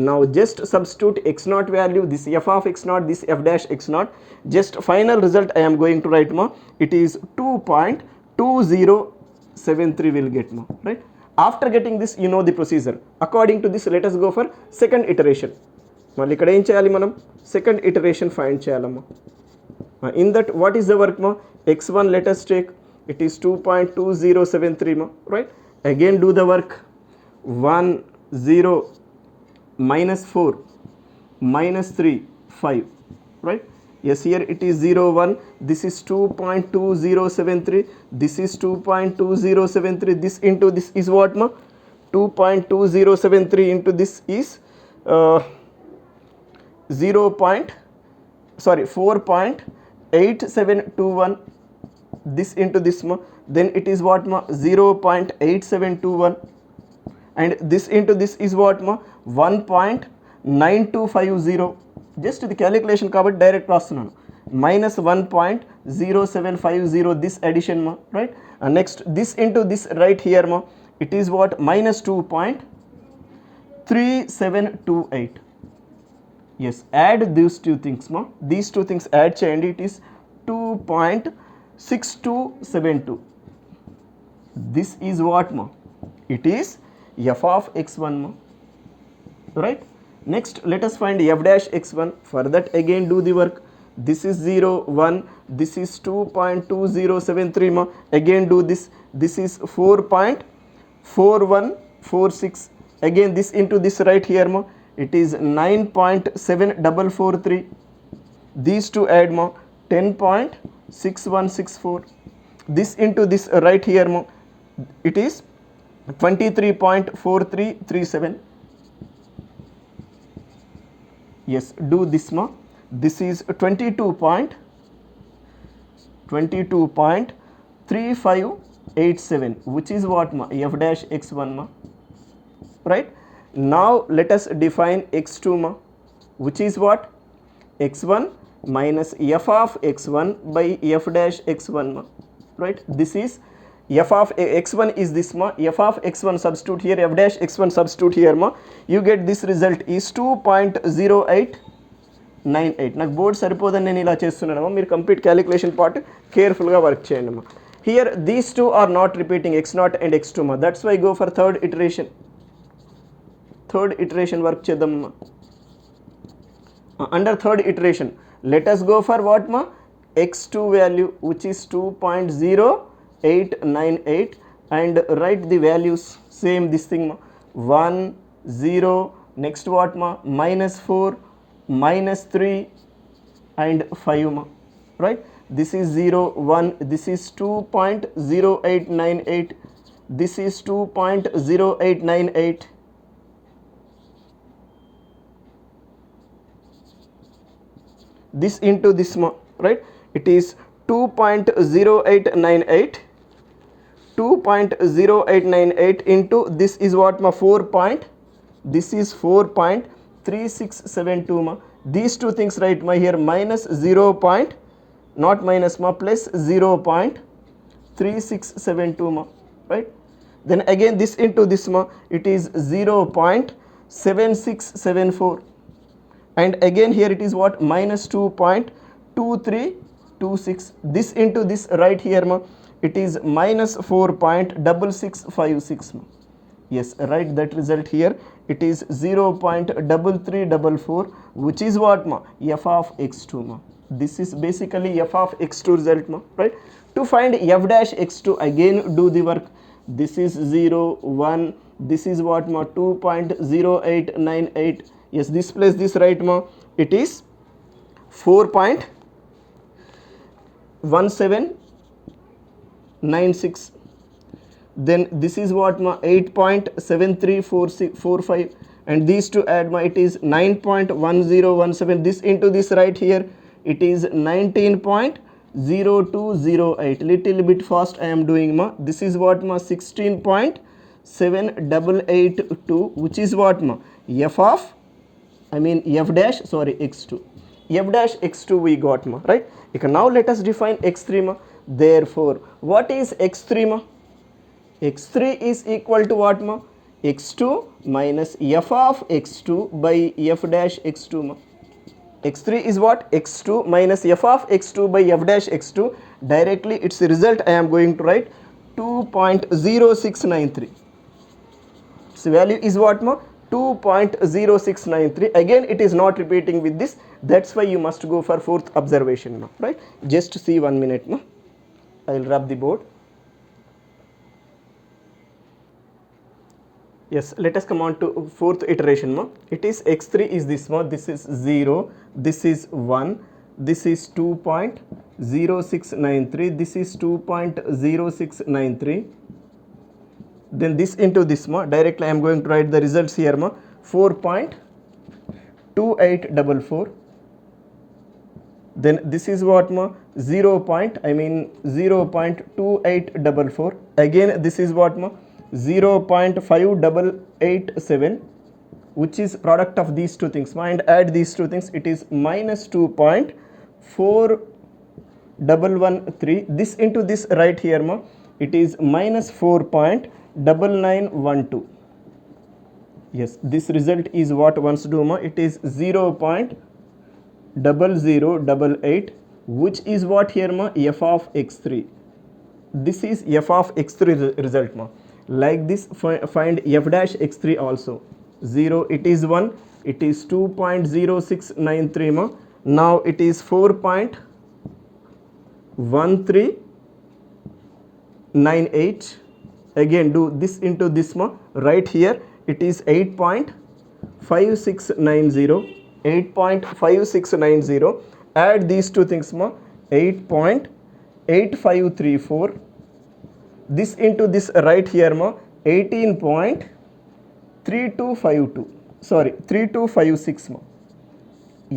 Now just substitute x naught value, this f of x naught, this f dash x naught. Just final result I am going to write ma. It is 2.2073 will get ma, right? After getting this you know the procedure. According to this let us go for second iteration. మళ్ళీ ఇక్కడ ఏం చేయాలి మనం? Second iteration find చేయాలమ్మా. In that what is the work ma? x1 let us take, it is 2.2073 ma, right? Again do the work. 1 0 minus 4 minus 3 5, right? Yes, here it is 0 1. This is 2.2073. This is 2.2073. This into this is what ma? 2.2073 into this is 4.8721. This into this ma, then it is what ma? 0.8721 and this into this is what ma? 1.9250. just the calculation kabatti direct rastunnanu. minus 1.0750 this addition ma, right? And next this into this right here ma, it is what? minus 2.3728. yes, add these two things ma. These two things add cheyandi, it is 2.6272. this is what ma? It is f of x1 ma, right? Next let us find f dash x1. For that again do the work. This is 0 1, this is 2.2073 ma. Again do this. this is 4.4146. Again this into this right here ma, it is 9.7443. These two add ma, 10.6164. This into this right here ma, it is 23.4337. Yes, do this ma. This is 22.3587, which is what ma, f dash x1 ma, right? Now let us define x2 ma, which is what, x1 minus f of x1 by f dash x1 ma, right? This is f of x1 is this ma, f of x1 substitute here, f dash x1 substitute here ma, you get this result is 2.0898. నాకు board సరిపోదని నేను ఇలా చేస్తున్నానమ్మా, మీరు complete calculation part కేర్ఫుల్గా work చేయండి అమ్మా. Here these two are not repeating x0 and x2 మా, that's why go for third iteration work చేద్దామమ్మా. Under third iteration let us go for what ma, x2 value which is 2.0898 and write the values same this thing ma, 1 0, next what ma, -4 -3 and 5 ma, right? This is 0 1, this is 2.0898, this is 2.0898. This into this ma, right? It is 2.0898, 2.0898 into this is what ma, 4. This is 4.3672 ma. These two things right ma, here minus 0. Not minus ma, plus 0.3672 ma, right? Then again this into this ma, it is 0.7674. And again here it is what, minus 2.2326. This into this right here ma, it is minus 4.6656 ma. Yes, write that result here. It is 0.3344, which is what ma, f of x2 ma. This is basically f of x2 result ma, right? To find f dash x2, again do the work. This is 0 1, this is what ma, 2.0898. Yes, this plus this right ma, it is 4.1796. Then this is what ma, 8.7345 and these two add ma, it is 9.1017. This into this right here, it is 19.0208. Little bit fast I am doing ma. This is what ma, 16.7882, which is what ma, f of f dash x2. F dash x2 we got ma, right? Now let us define x3 ma. Therefore what is x3 ma? x3 is equal to what ma, x2 minus f of x2 by f dash x2 ma. x3 is what, x2 minus f of x2 by f dash x2. Directly its result I am going to write 2.0693. So value is what ma, 2.0693. again it is not repeating with this, that's why you must go for fourth observation ma, right? Just see 1 minute ma, I will rub the board. Yes, let us come on to fourth iteration ma. It is x3 is this ma, this is 0, this is 1, this is 2.0693, this is 2.0693. Then this into this ma, directly I am going to write the results here ma, 4.2844. Then this is what ma, 0.2844. again this is what ma, 0.5887, which is product of these two things ma, and add these two things, it is minus 2.4113. this into this right here ma, it is minus 4.9912. yes, this result is what once do ma, it is 0.0088, which is what here ma, f of x3. This is f of x3 result ma. Like this find f dash x3 also. 0, it is 1, it is 2.0693 ma. Now it is 4.13 98. Again do this into this ma. Right here it is 8.5690. 8.5690. Add these two things ma. 8.8534. This into this right here ma. 18.3252. Sorry, 3256 ma.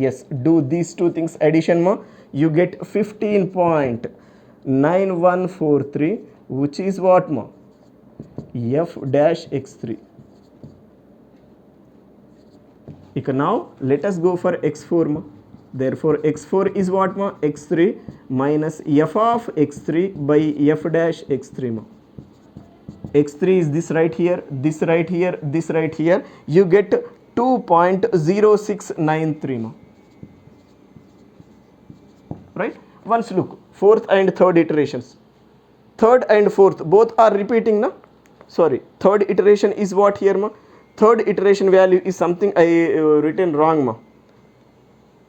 Yes, do these two things addition ma. You get 15.9143, which is what ma? F dash x3. Now let us go for x4 ma. Therefore x4 is what ma? X3 minus f of x3 by f dash x3 ma. X3 is this right here, this right here, this right here. You get 2.0693 ma. Right? Once look, fourth and third iterations. Third and fourth both are repeating na. Sorry, third iteration is what here ma? Third iteration value is something I written wrong ma.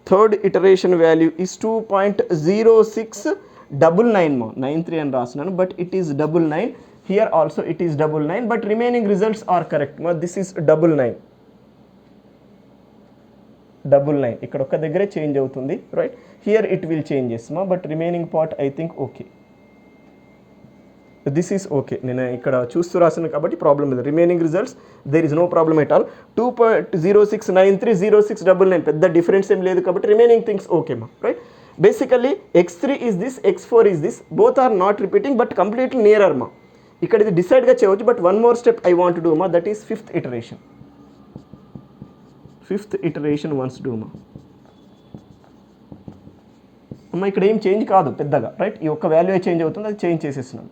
Third iteration value is 2.0699 ma. 93 and rasnanu, but it is 99. Here also it is 99, but remaining results are correct ma. This is 99. 99. ఇక్కడ ఒక దగ్గరే change అవుతుంది, right? Here it will changes ma, but remaining part I think okay. This is okay. నేను ఇక్కడ చూస్తూ రాసాను కాబట్టి problem లేదు. Remaining results there is no problem at all. 2.0693 0699 పెద్ద డిఫరెన్స్ ఏం లేదు కాబట్టి రిమైనింగ్ థింగ్స్ ఓకే మా, right? Basically x3 is this, x4 is this, both are not repeating but completely nearer ma. ఇక్కడ ఇది డిసైడ్గా చేయవచ్చు, but one more step I want do మా, that is fifth iteration. Fifth iteration once do మా. అమ్మ ఇక్కడ ఏం change కాదు పెద్దగా, రైట్? ఈ ఒక్క వాల్యూ చేంజ్ అవుతుంది, అది చేంజ్ చేసేస్తున్నాను.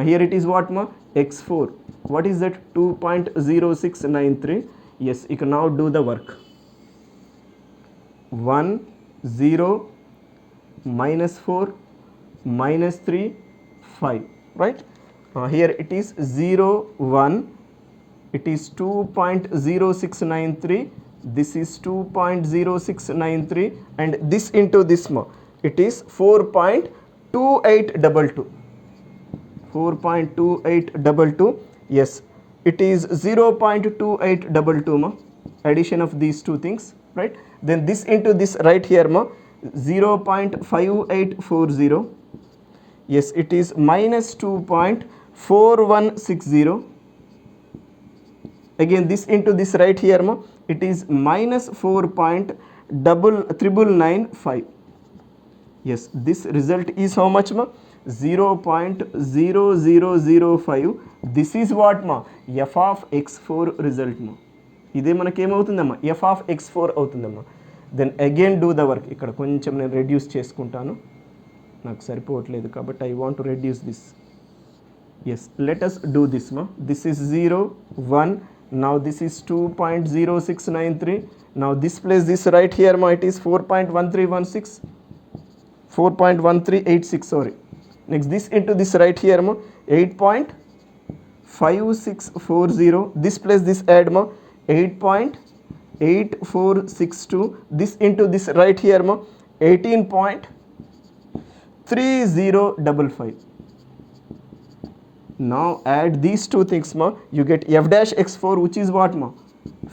Here it is what ma? x4. What is that? 2.0693. Yes, you can now do the work. 1 0 minus 4 minus 3 5, right? Here it is 0 1. It is 2.0693. This is 2.0693, and this into this ma. It is 4.2822. 4.2822. Yes, it is 0.2822 ma. Addition of these two things, right? Then this into this right here ma. 0.5840. Yes, it is minus 2.4160. Again this into this right here ma. It is minus 4.995. Yes, this result is how much ma? 0.0005. This is what ma? F of x4 result ma. ఇదే మనకి ఏమవుతుందమ్మా? F of x4 అవుతుందమ్మా. Then again do the work. ఇక్కడ కొంచెం నేను reduce చేసుకుంటాను, నాకు సరిపోవట్లేదు కాబట్టి I want to reduce this. Yes, let us do this మా. This is 0 1. Now this is 2.0693. Now this place this right here ma, it is 4.1316. 4.1386, sorry. Next this into this right here ma, 8.5640. This place this add ma, 8.8462. This into this right here ma, 18.3055. Now add these two things ma, you get f dash x4, which is what ma?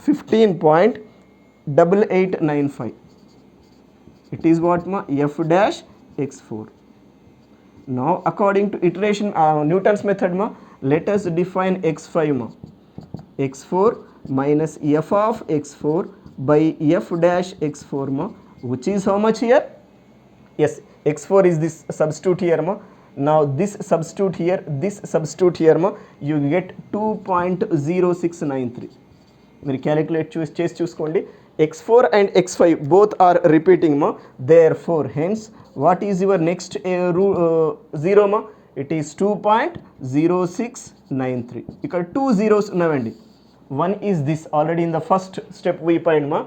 15.8895. It is what ma? F dash x4. Now according to iteration Newton's method ma, let us define x5 ma. x4 minus f of x4 by f dash x4 ma, which is how much here? Yes, x4 is this, substitute here ma. Now this substitute here, this substitute here ma, you get 2.0693. మీరు calculate చేసి చూసుకోండి. x4 and x5 both are repeating ma. Therefore hence what is your next 0 ma? It is 2.0693. ఇక్కడ 2 zeros ఉన్నాయండి. One is this, already in the first step we find ma.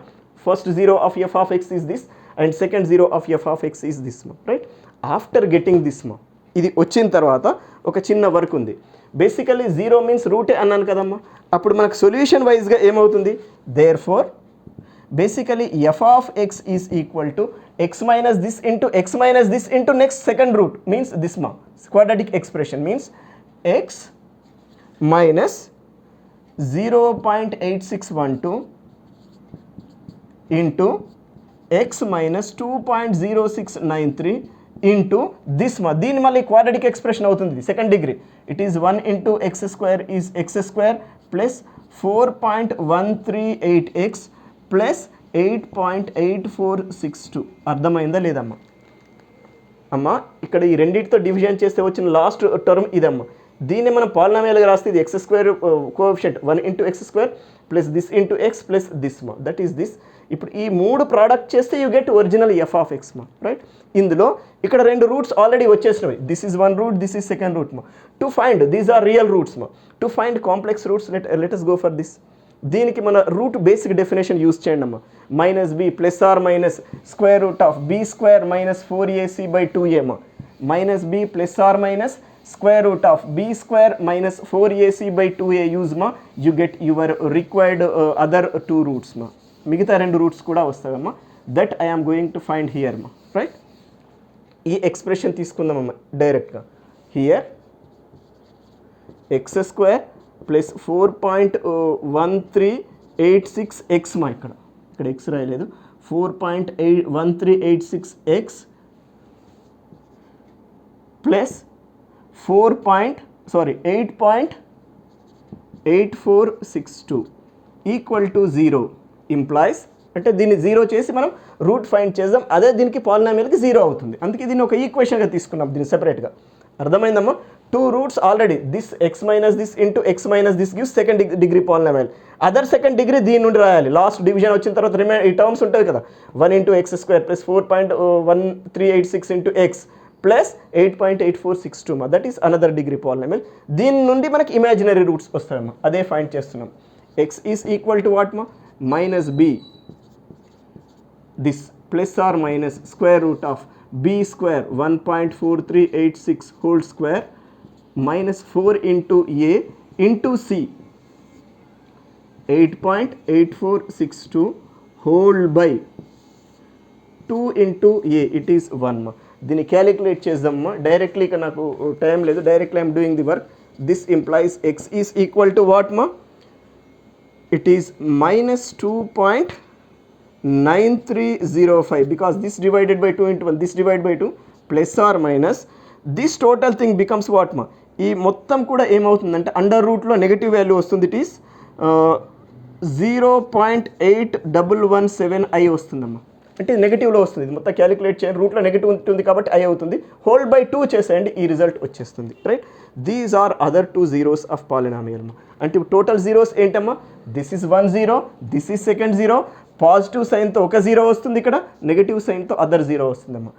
First 0 of f of x is this, and second 0 of f of x is this ma, right? After getting this ma, ఇది వచ్చిన తర్వాత ఒక చిన్న work ఉంది. Basically 0 means రూటే అన్నాను కదమ్మా. అప్పుడు మనకు సొల్యూషన్ వైజ్గా ఏమవుతుంది? Therefore basically f of x is equal to x minus this into next second root, means this ma. Quadratic expression means x minus 0.8612 into x minus 2.0693 into this దీని మళ్ళీ quadratic expression అవుతుంది second degree. It is 1 into x square is x square plus 4.138x plus 8.8462. అర్థమైందా లేదమ్మా? అమ్మా ఇక్కడ ఈ రెండింటితో division చేస్తే వచ్చిన లాస్ట్ టర్మ్ ఇదమ్మా. దీన్ని మనం పాలినామియల్గా రాస్తే ఇది x square coefficient 1 into x square plus this into x plus this మా, దట్ ఈస్ దిస్. ఇప్పుడు ఈ మూడు ప్రోడక్ట్ చేస్తే you get original F of x మా, రైట్. ఇందులో ఇక్కడ రెండు రూట్స్ ఆల్రెడీ వచ్చేసినవి. This is one root, this is second root మా. To find these are real roots మా. To find complex roots let us go for this. దీనికి మన root basic definition use చేయండి అమ్మా. Minus b plus or minus square root of B square minus 4ac/2a మా. Minus b plus or minus square root of b square minus 4ac/2a use ma, you get your required other two roots ma. మిగతా రెండు roots కూడా వస్తాయమ్మా. That I am going to find here మా, right. ఈ expression తీసుకుందామమ్మా డైరెక్ట్గా. Here X square plus 4.1386x మా. ఇక్కడ ఎక్స్ రాయలేదు. 4.1386x plus 8.8462 equal to 0 implies, అంటే దీన్ని 0 చేసి మనం రూట్ ఫైండ్ చేద్దాం. అదే దీనికి పాలినామియల్కి 0 అవుతుంది. అందుకే దీన్ని ఒక ఈక్వేషన్గా తీసుకున్నాం దీన్ని సెపరేట్గా. అర్థమైందమ్మా? Two roots already this X minus this into X minus this gives second degree polynomial. Other second degree దీని నుండి రాయాలి. లాస్ట్ డివిజన్ వచ్చిన తర్వాత ఈ టర్మ్స్ ఉంటుంది కదా. 1 into x square plus 4.1386 into x plus 8.8462 మా, that is another degree polynomial. దీని నుండి మనకి ఇమాజినరీ రూట్స్ వస్తాయమ్మా. అదే ఫైండ్ చేస్తున్నాం. X is equal to what మా? Minus B this plus or minus square root of B square 1.4386 whole square minus 4 into a into c 8.8462 whole by 2 into a, it is 1 ma. దీన్ని calculate చేద్దామమ్మా directly. ఇక నాకు time లేదు, directly I'm doing the work. This implies x is equal to what మా? It is minus 2.9305 because this divided by 2 into 1, this divided by 2 plus or minus this total thing becomes what ma? ఈ మొత్తం కూడా ఏమవుతుందంటే under రూట్లో negative value వస్తుంది. It is 0.8117i వస్తుందమ్మా. అంటే నెగిటివ్లో వస్తుంది. ఇది మొత్తం క్యాలిక్యులేట్ చేయండి. రూట్లో నెగిటివ్ ఉంటుంది కాబట్టి ఐ అవుతుంది. హోల్ బై 2 చేసేయండి, ఈ రిజల్ట్ వచ్చేస్తుంది, right. These are other 2 zeros of polynomial మా. అంటే టోటల్ జీరోస్ ఏంటమ్మా? This is 1 0, this is second 0. Positive సైన్తో ఒక 0 వస్తుంది, ఇక్కడ నెగిటివ్ సైన్తో అదర్ 0 వస్తుందమ్మా.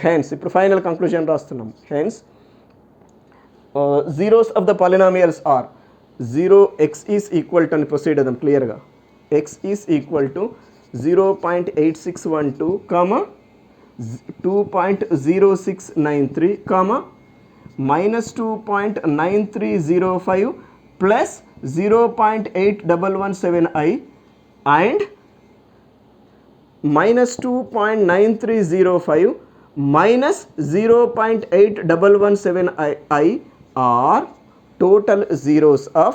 హెన్స్ ఇప్పుడు ఫైనల్ కంక్లూజన్ రాస్తున్నాం. Hence zeros of the polynomials are 0, x is equal to, and proceed them clearగా. x is equal to 0.8612 comma 2.0693 comma minus 2.9305 plus 0.8117i and minus 2.9305 minus 0.8117i are total zeros of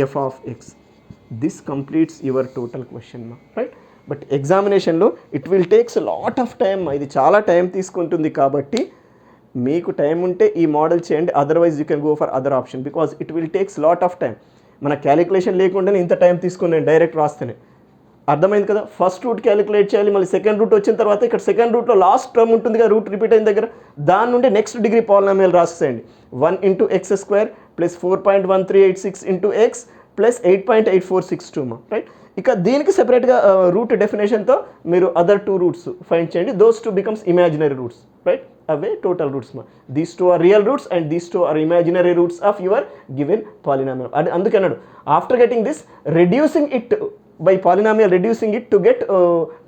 f of x. This completes your total question ma, right. But examination lo it will takes a lot of time ma. ఇది చాలా time తీసుకుంటుంది కాబట్టి మీకు time ఉంటే ఈ model చేయండి. Otherwise you can go for other option because it will takes lot of time. మన calculation లేకుండానే ఇంత టైం తీసుకుని నేను డైరెక్ట్ రాస్తేనే. అర్థమైంది కదా? ఫస్ట్ రూట్ క్యాలిక్యులేట్ చేయాలి, మళ్ళీ సెకండ్ రూట్ వచ్చిన తర్వాత ఇక్కడ సెకండ్ రూట్లో లాస్ట్ టర్మ్ ఉంటుంది కదా, రూట్ రిపీట్ అయిన దగ్గర దాని నుండి నెక్స్ట్ డిగ్రీ పాలినామియల్ రాసేయండి. 1 into x square plus 4.1386 into x plus 8.8462 మా, రైట్. ఇక దీనికి సెపరేట్గా రూట్ డెఫినేషన్తో మీరు అదర్ 2 రూట్స్ ఫైండ్ చేయండి. Those 2 becomes imaginary roots, right. అవే టోటల్ రూట్స్ మా. These 2 are real roots and these 2 are imaginary roots of your given polynomial. అది అందుకన్నాడు after getting this reducing it by polynomial, reducing it to get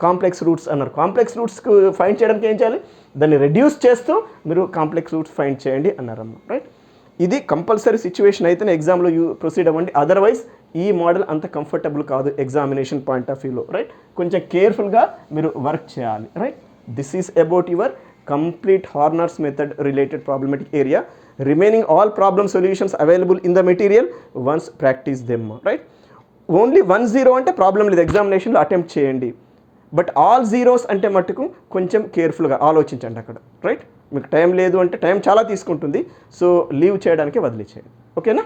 complex roots అన్నారు. Complex రూట్స్కు find చేయడానికి ఏం చేయాలి? దాన్ని reduce చేస్తూ మీరు కాంప్లెక్స్ రూట్స్ ఫైండ్ చేయండి అన్నారమ్మ, రైట్. ఇది కంపల్సరీ సిచ్యువేషన్ అయితేనే ఎగ్జామ్లో ప్రొసీడ్ అవ్వండి. అదర్వైజ్ ఈ మోడల్ అంత కంఫర్టబుల్ కాదు ఎగ్జామినేషన్ పాయింట్ ఆఫ్ వ్యూలో, రైట్. కొంచెం కేర్ఫుల్గా మీరు వర్క్ చేయాలి, right. This is about your complete Horner's method related problematic area, remaining all problem solutions available in the material once practice them, right? Only 1-0 అంటే problem లేదు, ఎగ్జామినేషన్లో attempt చేయండి. But all zeros అంటే మట్టుకు కొంచెం కేర్ఫుల్గా ఆలోచించండి అక్కడ, రైట్? మీకు టైం లేదు అంటే టైం చాలా తీసుకుంటుంది, సో లీవ్ చేయడానికి వదిలిచేయండి. ఓకేనా?